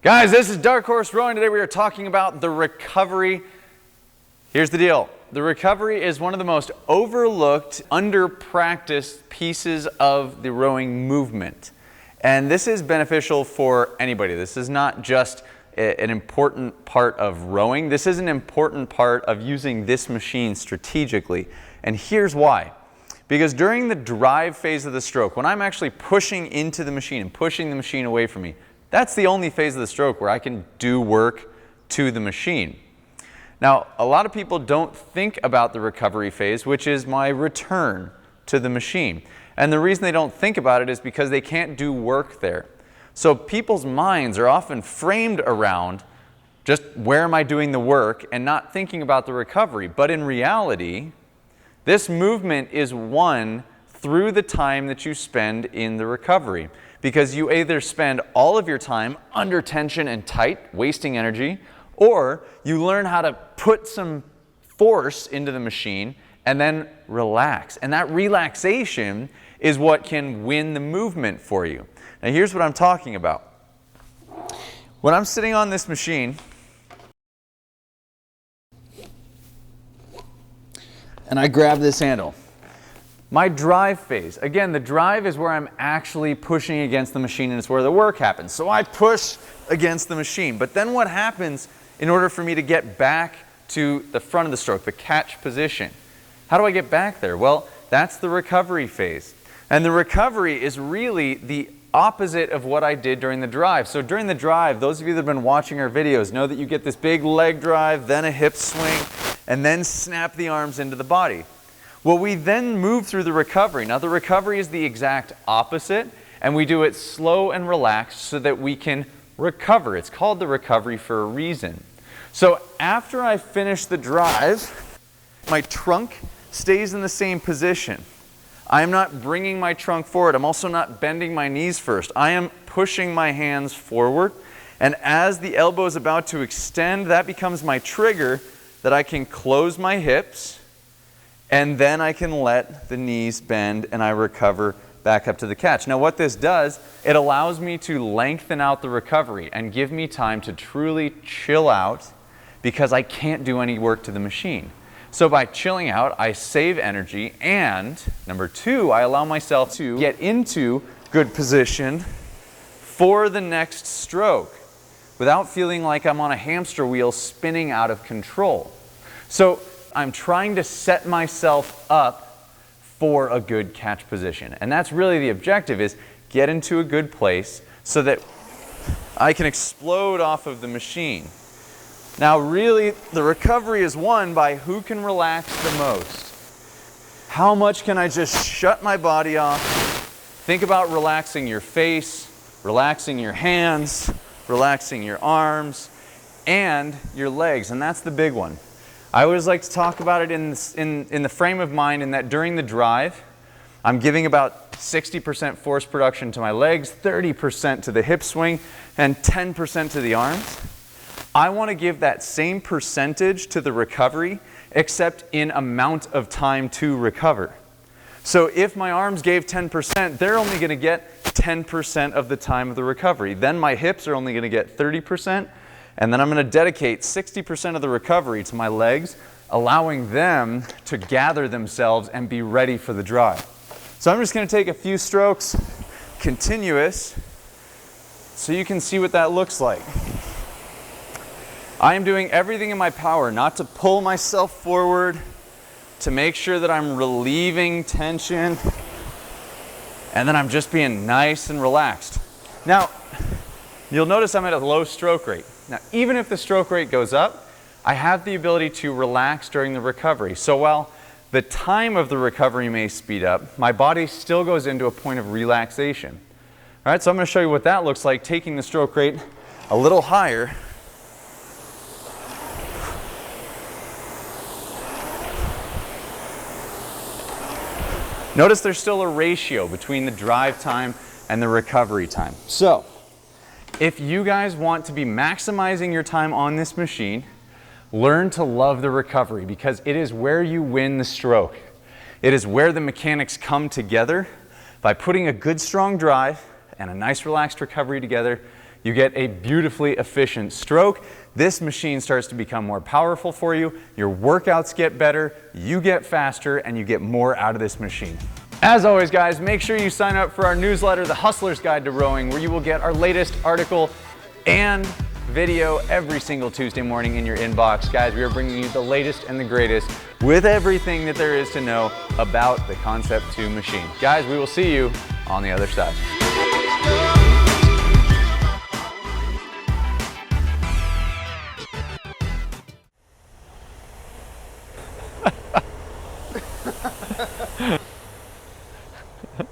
Guys, this is Dark Horse Rowing. Today we are talking about the recovery. Here's the deal. The recovery is one of the most overlooked, under-practiced pieces of the rowing movement. And this is beneficial for anybody. This is not just an important part of rowing. This is an important part of using this machine strategically. And here's why. Because during the drive phase of the stroke, when I'm actually pushing into the machine and pushing the machine away from me, that's the only phase of the stroke where I can do work to the machine. Now, a lot of people don't think about the recovery phase, which is my return to the machine. And the reason they don't think about it is because they can't do work there. So people's minds are often framed around just where am I doing the work and not thinking about the recovery. But in reality, this movement is won through the time that you spend in the recovery. Because you either spend all of your time under tension and tight, wasting energy, or you learn how to put some force into the machine and then relax. And that relaxation is what can win the movement for you. Now here's what I'm talking about. When I'm sitting on this machine, and I grab this handle, my drive phase, again, the drive is where I'm actually pushing against the machine and it's where the work happens. So I push against the machine. But then what happens in order for me to get back to the front of the stroke, the catch position? How do I get back there? Well, that's the recovery phase. And the recovery is really the opposite of what I did during the drive. So during the drive, those of you that have been watching our videos know that you get this big leg drive, then a hip swing, and then snap the arms into the body. Well, we then move through the recovery. Now, the recovery is the exact opposite, and we do it slow and relaxed so that we can recover. It's called the recovery for a reason. So after I finish the drive, my trunk stays in the same position. I am not bringing my trunk forward. I'm also not bending my knees first. I am pushing my hands forward, and as the elbow is about to extend, that becomes my trigger that I can close my hips, and then I can let the knees bend and I recover back up to the catch. Now what this does, it allows me to lengthen out the recovery and give me time to truly chill out because I can't do any work to the machine. So by chilling out, I save energy, and number two, I allow myself to get into good position for the next stroke without feeling like I'm on a hamster wheel spinning out of control. So I'm trying to set myself up for a good catch position. And that's really the objective, is get into a good place so that I can explode off of the machine. Now really, the recovery is won by who can relax the most. How much can I just shut my body off? Think about relaxing your face, relaxing your hands, relaxing your arms, and your legs, and that's the big one. I always like to talk about it in the frame of mind in that during the drive, I'm giving about 60% force production to my legs, 30% to the hip swing, and 10% to the arms. I want to give that same percentage to the recovery, except in amount of time to recover. So if my arms gave 10%, they're only going to get 10% of the time of the recovery. Then my hips are only going to get 30%. And then I'm going to dedicate 60% of the recovery to my legs, allowing them to gather themselves and be ready for the drive. So I'm just going to take a few strokes, continuous, so you can see what that looks like. I am doing everything in my power not to pull myself forward, to make sure that I'm relieving tension, and then I'm just being nice and relaxed. Now, you'll notice I'm at a low stroke rate. Now, even if the stroke rate goes up, I have the ability to relax during the recovery. So while the time of the recovery may speed up, my body still goes into a point of relaxation. All right, so I'm going to show you what that looks like, taking the stroke rate a little higher. Notice there's still a ratio between the drive time and the recovery time. So, if you guys want to be maximizing your time on this machine, learn to love the recovery, because it is where you win the stroke. It is where the mechanics come together. By putting a good strong drive and a nice relaxed recovery together, You get a beautifully efficient stroke. This machine starts to become more powerful for you. Your workouts get better, you get faster, and you get more out of this machine. As always, guys, make sure you sign up for our newsletter, The Hustler's Guide to Rowing, where you will get our latest article and video every single Tuesday morning in your inbox. Guys, we are bringing you the latest and the greatest with everything that there is to know about the Concept 2 machine. Guys, we will see you on the other side.